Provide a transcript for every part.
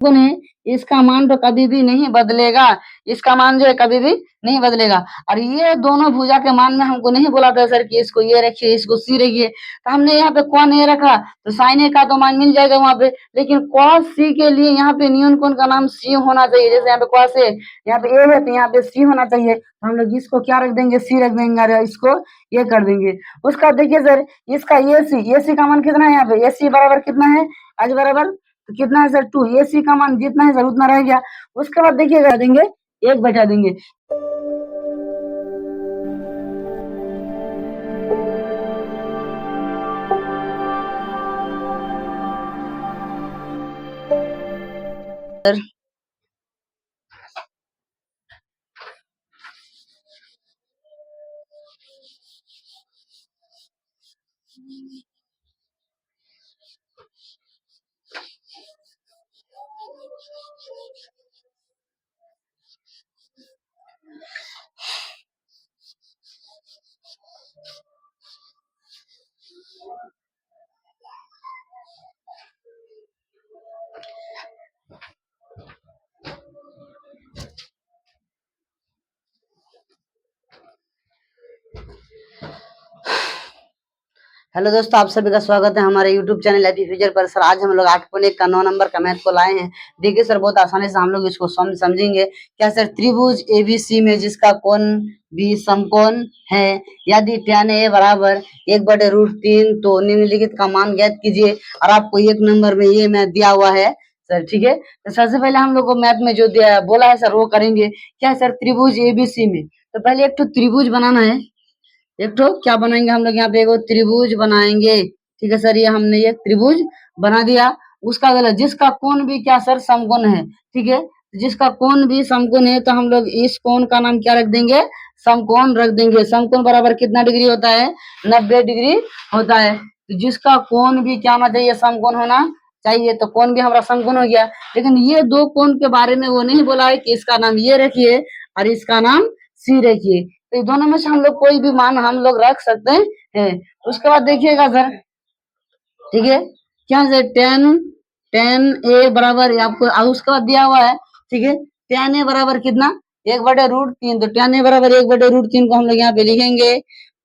गुण है, इसका मान तो कभी भी नहीं बदलेगा, इसका मान जो है कभी भी नहीं बदलेगा। और ये दोनों भुजा के मान में हमको नहीं बोला था सर कि इसको ये रखिए, इसको सी रखिए, तो हमने यहाँ पे कौन ए रखा, तो साइन ए का तो मान मिल जाएगा वहां पे, लेकिन कॉस सी के लिए यहाँ पे न्यून कोण का नाम सी होना चाहिए। जैसे यहाँ पे कॉस ए, यहाँ पे ए है तो यहाँ पे सी होना चाहिए, तो हम लोग इसको क्या रख देंगे, सी रख देंगे, और इसको ये कर देंगे। उसका देखिए सर, इसका ए सी का मान कितना है, यहाँ पे ए सी बराबर कितना है, आज बराबर तो कितना है सर 2, ए सी का मान जितना है सर उतना रह गया। उसके बाद देखिएगा देंगे 1 बैठा देंगे। सर हेलो दोस्तों, आप सभी का स्वागत है हमारे यूट्यूब चैनल हैप्पी फ्यूचर पर। सर आज हम लोग 8.1 का 9 नंबर का मैथ को लाए हैं। देखिए सर, बहुत आसानी से हम लोग इसको समझेंगे। क्या सर, त्रिभुज एबीसी में जिसका कोण भी समकोण है, यदि tan ए बराबर 1/√3 तो निम्नलिखित का मान ज्ञात कीजिए। और आपको 1 नंबर में ये मैथ दिया हुआ है सर, ठीक है। तो सबसे पहले हम लोग को मैथ में जो दिया बोला है सर वो करेंगे। क्या सर, त्रिभुज एबीसी में तो पहले एक तो त्रिभुज बनाना है। एक तो क्या बनाएंगे हम लोग, यहाँ पे एक त्रिभुज बनाएंगे, ठीक है सर। ये हमने एक त्रिभुज बना दिया। उसका गलत जिसका कोण भी क्या सर समकोण है, ठीक है। जिसका कोण भी समकोण है तो हम लोग इस कोण का नाम क्या रख देंगे, समकोण रख देंगे। समकोण बराबर कितना डिग्री होता है, 90 डिग्री होता है। तो जिसका कोण भी क्या होना चाहिए, समकोण होना चाहिए। तो कोण भी हमारा समकोण हो गया। लेकिन ये दो कोण के बारे में वो नहीं बोला है कि इसका नाम ये रखिए और इसका नाम सी रखिए। तो ये दोनों में से हम लोग कोई भी मान हम लोग रख सकते हैं। उसके बाद देखिएगा सर, ठीक है, क्या सर, टेन ए बराबर आपको उसके बाद दिया हुआ है, ठीक है। टेन ए बराबर कितना, 1/√3। तो टेन ए बराबर 1/√3 को हम लोग यहाँ पे लिखेंगे।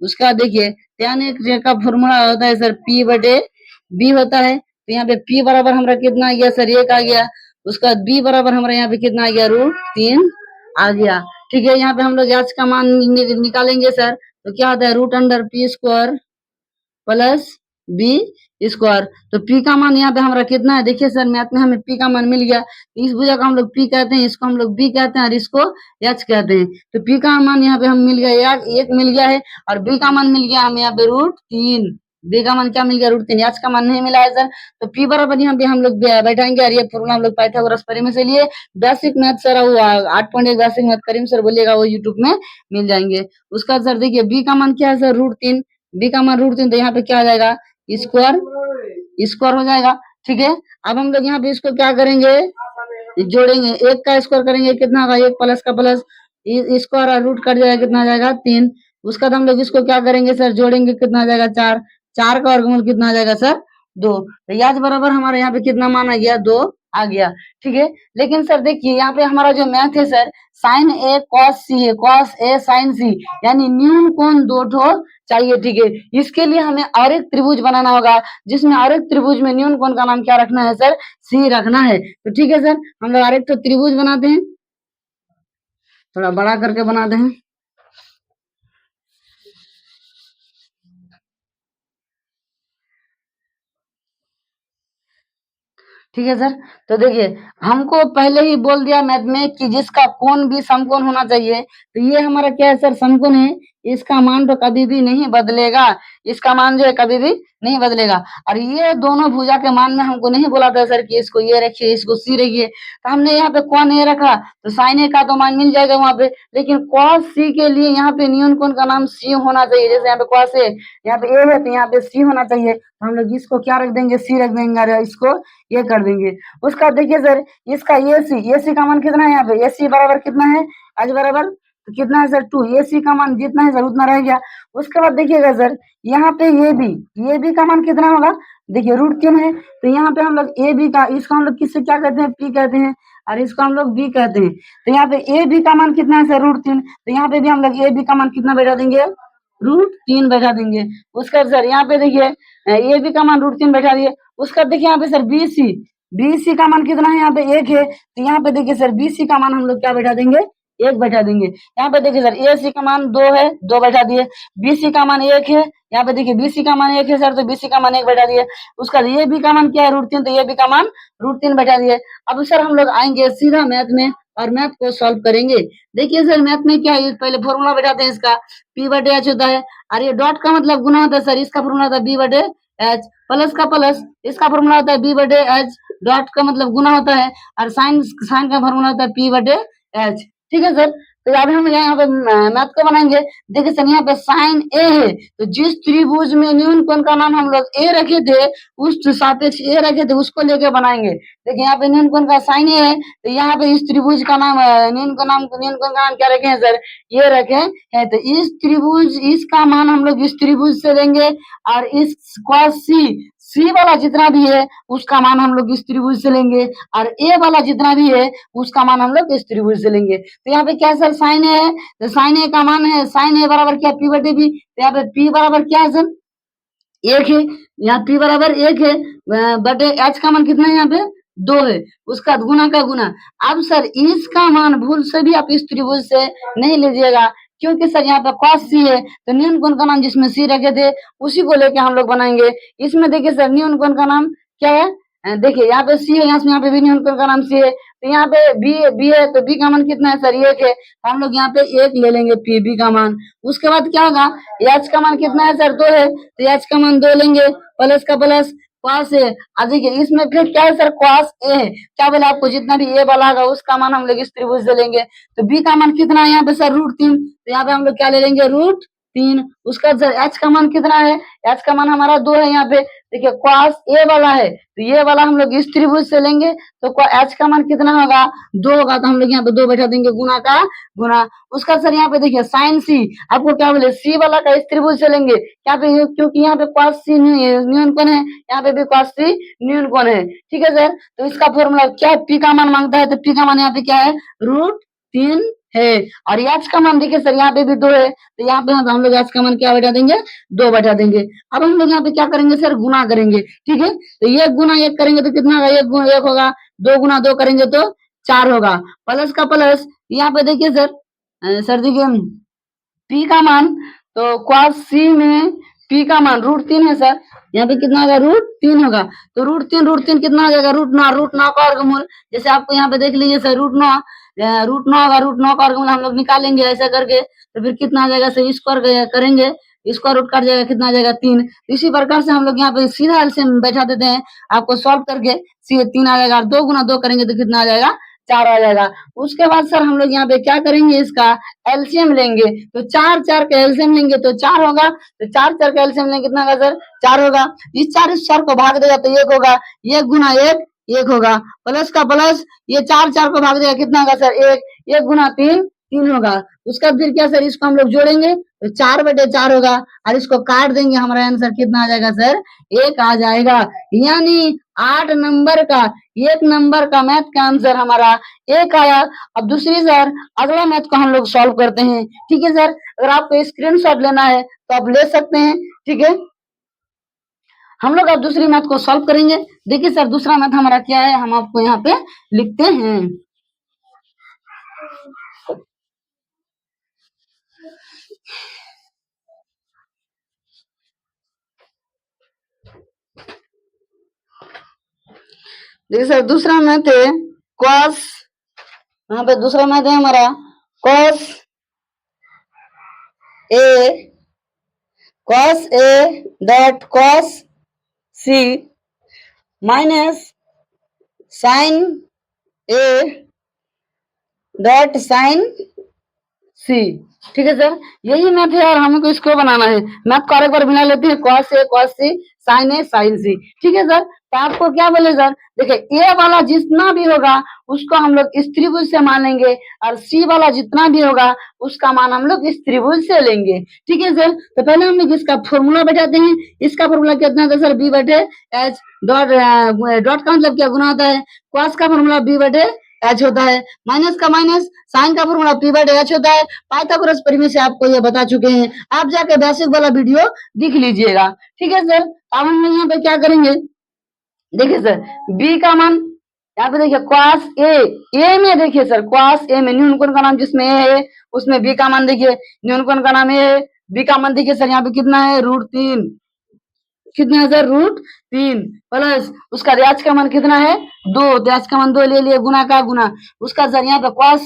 उसका देखिए टेन ए का फॉर्मूला होता है सर पी बटे बी होता है। तो यहाँ पे पी बराबर हमारा कितना आ गया सर, 1 आ गया। उसका बाद बी बराबर हमारा यहाँ पे कितना आ गया, √3 आ गया, ठीक है। यहाँ पे हम लोग एच का मान निकालेंगे सर, तो क्या होता है, √p² प्लस बी स्क्वायर। तो पी का मान यहाँ पे हमारा कितना है, देखिए सर मैथ में हमें पी का मान मिल गया। इस भुजा का हम लोग पी कहते हैं, इसको हम लोग बी कहते हैं और इसको एच कहते हैं। तो पी का मान यहाँ पे हम मिल गया, एक मिल गया है, और बी का मान मिल गया हमें यहाँ पे √3। बी का मान क्या मिल गया, √3। एच का मान नहीं मिला है सर, तो पी बराबर यहाँ पे हम लोग बैठाएंगे। और ये फॉर्मूला हम लोग पाइथागोरस थ्योरम से लिए। बेसिक मैथ सर वो 8.1 बेसिक मैथ करीम सर बोलिएगा, वो यूट्यूब में मिल जाएंगे। उसका सर देखिए बी का मान क्या है सर, √3। बी का मान √3, तो यहाँ पे क्या आ जाएगा, स्क्वायर स्क्वायर हो जाएगा, ठीक है। अब हम लोग यहाँ पे इसको क्या करेंगे, जोड़ेंगे। 1 का स्क्वायर करेंगे कितना होगा, 1 प्लस का प्लस, स्क्वायर और रूट कट जाएगा, कितना आ जाएगा 3। उसका बाद हम लोग इसको क्या करेंगे सर, जोड़ेंगे, कितना आ जाएगा 4। 4 का वर्गमूल कितना आ जाएगा सर, 2। तो याद बराबर हमारे यहाँ पे कितना मान आ गया, 2 आ गया, ठीक है। लेकिन सर देखिए यहाँ पे हमारा जो मैथ है सर, साइन ए कॉस सी है, कॉस ए साइन सी, यानी न्यून कोण 2 ठो चाहिए, ठीक है। इसके लिए हमें और एक त्रिभुज बनाना होगा, जिसमें और एक त्रिभुज में न्यून कोण का नाम क्या रखना है सर, सी रखना है। तो ठीक है सर, हम लोग और एक तो त्रिभुज बनाते हैं, थोड़ा बड़ा करके बनाते हैं। ठीक है सर, तो देखिए हमको पहले ही बोल दिया मैथ में कि जिसका कोण भी समकोण होना चाहिए। तो ये हमारा क्या है सर, समकोण है। इसका मान तो कभी भी नहीं बदलेगा, इसका मान जो है कभी भी नहीं बदलेगा। और ये दोनों भुजा के मान में हमको नहीं बोला था सर कि इसको ये रखिए, इसको सी रखिए। तो हमने यहाँ पे कौन ए रखा, तो साइन ए का तो मान मिल जाएगा वहां पे। लेकिन कॉस सी के लिए यहाँ पे न्यून कोण का नाम सी होना चाहिए। जैसे यहाँ पे कॉस ए, यहाँ पे ए है तो यहाँ पे सी होना चाहिए। तो हम लोग इसको क्या रख देंगे, सी रख देंगे, और इसको ये कर देंगे। उसका देखिए सर, इसका ए सी का मान कितना है, यहाँ पे ए सी बराबर कितना है, आज बराबर तो कितना है सर 2, ए सी का मान जितना है सर उतना रह गया। उसके बाद देखिएगा सर यहाँ पे ये बी का मान कितना होगा, देखिए √3 है, तो यहाँ पे हम लोग ए बी का, इसको हम लोग किससे क्या कहते हैं, पी कहते हैं, और इसको हम लोग बी कहते हैं। तो यहाँ पे ए बी का मान कितना है सर √3, तो यहाँ पे भी हम लोग ए बी का मान कितना बैठा देंगे, √3 बैठा देंगे। उसका सर यहाँ पे देखिए ए बी का मान √3 बैठा दिए। उसका देखिए यहाँ पे सर बी सी का मान कितना है, यहाँ पे 1 है, तो यहाँ पे देखिए सर बी सी का मान हम लोग क्या बैठा देंगे, 1 बैठा देंगे। यहाँ पे देखिए सर ए सी का मान 2 है, 2 बैठा दिए। बी सी का मान 1 है, यहाँ पे देखिए बी सी का मान 1 है सर, तो बी सी का मान 1 बैठा दिए। उसका ए बी का मान क्या है √3, तो ए बी का मान √3 बैठा दिए। अब सर हम लोग आएंगे सीधा मैथ में और मैथ को सॉल्व करेंगे। देखिए सर मैथ में क्या है, पहले फॉर्मूला बैठाते हैं इसका, p/h होता है, और ये डॉट का मतलब गुना होता है सर, इसका फॉर्मूला होता है b/h, प्लस का प्लस, इसका फॉर्मूला होता है b/h, डॉट का मतलब गुना होता है, और साइन का फॉर्मूला होता है p/h। ठीक है सर, तो अभी हम यहाँ पे मैथ को बनाएंगे। देखिए सर यहाँ पे साइन ए है, तो जिस त्रिभुज में न्यून कोण का नाम हम लोग ए रखे थे, उस सापेक्ष ए रखे थे उसको लेके बनाएंगे। देखिए यहाँ पे न्यून कोण का साइन ए है, तो यहाँ पे इस त्रिभुज का नाम न्यून कोण का नाम क्या रखे हैं सर, ये रखे हैं। तो इस त्रिभुज, इसका मान हम लोग इस त्रिभुज से लेंगे, और इस cos सी वाला जितना भी है उसका मान हम लोग इस त्रिभुज से लेंगे, और ए वाला जितना भी है उसका मान हम लोग इस त्रिभुज से लेंगे। तो यहाँ पे क्या सर साइन ए है, तो साइन ए का मान है, साइन ए बराबर क्या p/b, तो यहाँ पे p बराबर क्या है सर 1 है, यहाँ p बराबर 1 है, बटे h का मान कितना है यहाँ पे 2 है, उसका गुना का गुना। अब सर इसका मान भूल से भी आप इस त्रिभुज से नहीं लीजिएगा, क्योंकि सर यहाँ पे cos c है, तो न्यून कोण का नाम जिसमें c रखे थे उसी को लेके हम लोग बनाएंगे। इसमें देखिए सर न्यून कोण का नाम क्या है, देखिए यहाँ पे c है, यहाँ पे भी न्यून कोण का नाम c है, तो यहाँ पे b है, तो b का मान कितना है सर 1 है, तो हम लोग यहाँ पे 1 ले लेंगे b का मान। उसके बाद क्या होगा, h का मान कितना है सर 2 है, तो h का मान 2 लेंगे, प्लस का प्लस cos है। अब देखिए इसमें फिर क्या है सर cos a है, क्या बोला आपको, जितना भी a वाला होगा उसका मान हम लोग इस त्रिभुज से लेंगे। तो b का मान कितना है यहाँ पे सर √3, तो यहाँ पे हम लोग क्या ले लेंगे √3। उसका सर h का मान कितना है, h का मान हमारा 2 है। यहाँ पे देखिए cos a वाला है, तो ये वाला हम लोग इस त्रिभुज से लेंगे, तो h का मान कितना होगा 2 होगा, तो हम लोग यहाँ पे 2 बैठा देंगे, गुना का गुना। उसका सर यहाँ पे देखिए साइन c, आपको क्या बोले c वाला का इस त्रिभुज से लेंगे, क्या पे, क्योंकि यहाँ पे cos c न्यून कोण है, यहाँ पे भी cos c न्यून कोण है। ठीक है सर, तो इसका फॉर्मूला क्या है, p का मान मांगता है, तो p का मान यहाँ पे क्या है √3 है, और h का मान देखिए सर यहाँ पे भी 2 है, तो यहाँ पे हम लोग h का मान क्या बैठा देंगे 2 बैठा देंगे। अब हम लोग यहाँ पे क्या करेंगे सर, गुना करेंगे। ठीक है, तो 1 गुना 1 करेंगे तो कितना होगा, 1 गुना 1 होगा, 2 गुना 2 करेंगे तो 4 होगा, प्लस का प्लस। यहाँ पे देखिए सर देखिए p का मान, तो cos c में p का मान √3 है सर, यहाँ पे कितना होगा √3 होगा, तो √3 कितना हो जाएगा √9 का वर्गमूल। जैसे आपको यहाँ पे देख लीजिए सर √9 होगा, √9 का वर्गमूल हम लोग निकालेंगे ऐसा करके, तो फिर कितना आ जाएगा सर, स्क्वायर करेंगे, स्क्वायर रूट कट जाएगा, कितना आ जाएगा 3। इसी प्रकार से हम लोग यहाँ पे सीधा एलसीएम बैठा देते हैं, आपको सॉल्व करके 3 आ जाएगा, 2 गुना 2 करेंगे तो कितना आ जाएगा 4 आ जाएगा। उसके बाद सर हम लोग यहाँ पे क्या करेंगे, इसका एलसीएम लेंगे, तो 4 का एलसीएम लेंगे तो 4 होगा, तो 4 का एलसीएम लेंगे कितना होगा सर 4 होगा। इस 4 को भाग देगा तो 1 होगा, 1 गुना 1 होगा, प्लस का प्लस, ये 4 को भाग देगा कितना होगा सर 1 गुना 3 होगा। उसका फिर क्या सर, इसको हम लोग जोड़ेंगे तो 4/4 होगा, और इसको काट देंगे, हमारा आंसर कितना आ जाएगा सर 1 आ जाएगा। यानी 8 नंबर का 1 नंबर का मैथ का आंसर हमारा 1 आया। अब दूसरी सर अगला मैथ को हम लोग सॉल्व करते हैं। ठीक है सर, अगर आपको स्क्रीनशॉट लेना है तो आप ले सकते हैं। ठीक है, हम लोग अब दूसरी मैथ को सॉल्व करेंगे। देखिए सर दूसरा मैथ हमारा क्या है, हम आपको यहाँ पे लिखते हैं। देखिए सर दूसरा मैथ है cos, यहाँ पे दूसरा मैथ है हमारा cos a dot cos c minus sin a dot sin c। ठीक है सर, यही मैथ है और हमको इसको बनाना है। मैथ को एक बार बना लेते हैं, cos a cos c sin a sin c। ठीक है सर, तो आपको क्या बोले सर, देखिए ए वाला जितना भी होगा उसको हम लोग इस त्रिभुज से मान लेंगे और सी वाला जितना भी होगा उसका मान हम लोग इस त्रिभुज से लेंगे। ठीक है सर, तो पहले हम लोग इसका फॉर्मूला बैठाते हैं। इसका फॉर्मूला कितना था सर, बी बटे एच डॉट, डॉट का मतलब क्या, गुना होता है। कॉस का फॉर्मूला बी बटे एच होता है, माइनस का माइनस, साइन का फॉर्मूला पी बटे एच होता है। पाइथागोरस परिमेय से आपको ये बता चुके हैं, आप जाके बेसिक वाला वीडियो देख लीजिएगा। ठीक है सर, अब हम यहाँ पे क्या करेंगे, देखिए सर बी का मान यहाँ पे देखिए क्वास ए में, देखिए सर क्वास ए में न्यून कोण का नाम जिसमें ए है उसमें बी का मान देखिए न्यून कोण का नाम ए है। बी का मान देखिए सर यहाँ पे कितना है, √3, कितना है सर, √3 प्लस उसका रियाज का मान कितना है 2, रियाज का मान 2 ले लिए, गुना का गुना उसका सर यहाँ पे क्वास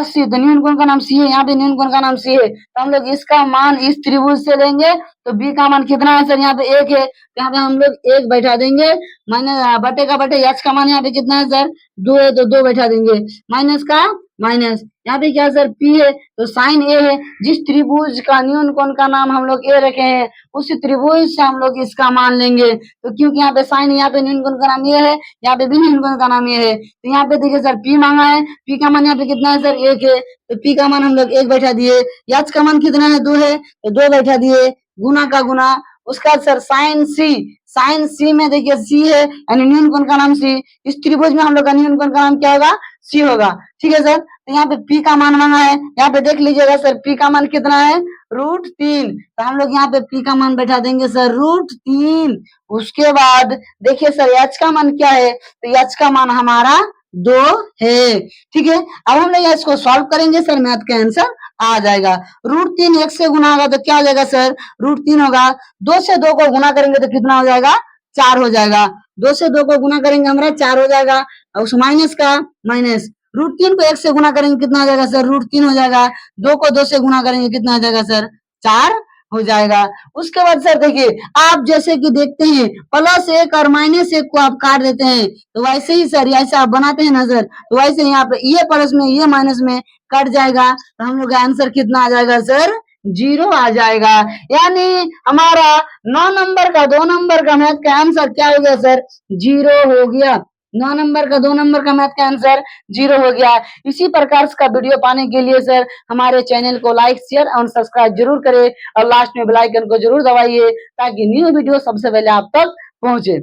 सी तो न्यून कोण का नाम सी है, यहाँ पे न्यून कोण का नाम सी है, तो हम लोग इसका मान इस त्रिभुज से लेंगे। तो बी का मान कितना है सर, यहाँ पे 1 है, तो यहाँ पे हम लोग 1 बैठा देंगे, माइनस बटे का बटे, एच का मान यहाँ पे कितना है सर 2 है, तो 2 बैठा देंगे, माइनस का माइनस, यहाँ पे क्या सर पी है, तो साइन ए है। जिस त्रिभुज का न्यून कोण का नाम हम लोग ए रखे हैं उसी त्रिभुज से हम लोग इसका मान लेंगे। तो क्योंकि यहाँ पे साइन, यहाँ पे न्यून कोण का नाम ये है, यहाँ पे भी न्यून कोण का नाम ये है, तो यहाँ पे देखिए सर पी मांगा है, पी का मान यहाँ पे कितना है सर 1 है, तो पी का मान हम लोग 1 बैठा दिए, एच का मान कितना है 2 है, तो 2 बैठा दिए, गुना का गुना उसका सर साइन सी में देखिए सी है यानी न्यून कोण का नाम सी, इस त्रिभुज में हम लोग का न्यून कोण का नाम क्या होगा, सी होगा। ठीक है सर, तो यहाँ पे पी का मान मांगा है, यहाँ पे देख लीजिएगा सर पी का मान कितना है √3, तो हम लोग यहाँ पे पी का मान बैठा देंगे सर √3। उसके बाद देखिए सर एच का मान क्या है, तो एच का मान हमारा 2 है। ठीक है, अब हम लोग इसको सॉल्व करेंगे सर, मैथ का आंसर आ जाएगा। √3 1 से गुना होगा तो क्या हो जाएगा सर, √3 होगा, 2 से 2 को गुना करेंगे तो कितना हो जाएगा, 4 हो जाएगा, 2 से 2 को गुना करेंगे हमारा 4 हो जाएगा, और उस माइनस का माइनस, √3 को 1 से गुना करेंगे कितना हो जाएगा सर, √3 हो जाएगा, 2 को 2 से गुना करेंगे कितना हो जाएगा सर, 4 हो जाएगा। उसके बाद सर देखिए आप जैसे कि देखते हैं +1 और -1 को आप काट देते हैं, तो वैसे ही सर ऐसे आप बनाते हैं ना सर, तो वैसे यहाँ पे ये प्लस में ये माइनस में कट जाएगा, तो हम लोग का आंसर कितना आ जाएगा सर, 0 आ जाएगा। यानी हमारा 9 नंबर का 2 नंबर का मैथ का आंसर क्या हो गया सर, 0 हो गया। 9 नंबर का 2 नंबर का मैथ का आंसर 0 हो गया। इसी प्रकार का वीडियो पाने के लिए सर हमारे चैनल को लाइक शेयर और सब्सक्राइब जरूर करें और लास्ट में बेल आइकन को जरूर दबाइए ताकि न्यू वीडियो सबसे पहले आप तक पहुंचे।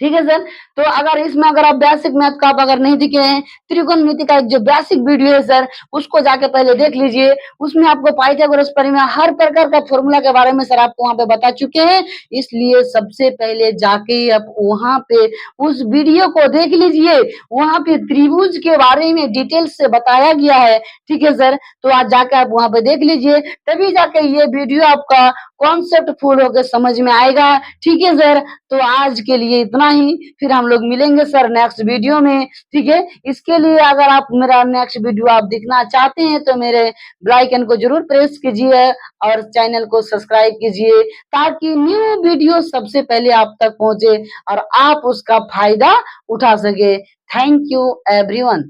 ठीक है सर, तो अगर इसमें अगर आप बेसिक मैथ का आप अगर नहीं दिखे हैं, त्रिकोणमिति का एक जो बेसिक वीडियो है सर उसको जाके पहले देख लीजिए, उसमें आपको पाइथागोरस परिमेय हर प्रकार का फॉर्मूला के बारे में सर आपको वहां पे बता चुके हैं, इसलिए सबसे पहले जाके आप वहां पे उस वीडियो को देख लीजिए, वहां पे त्रिभुज के बारे में डिटेल से बताया गया है। ठीक है सर, तो आज जाके आप वहां पे देख लीजिए, तभी जाके ये वीडियो आपका कॉन्सेप्ट फुल होकर समझ में आएगा। ठीक है सर, तो आज के लिए इतना ही, फिर हम लोग मिलेंगे सर नेक्स्ट वीडियो में। ठीक है, इसके लिए अगर आप मेरा नेक्स्ट वीडियो आप देखना चाहते हैं तो मेरे बेल आइकन को जरूर प्रेस कीजिए और चैनल को सब्सक्राइब कीजिए ताकि न्यू वीडियो सबसे पहले आप तक पहुंचे और आप उसका फायदा उठा सके। Thank you everyone.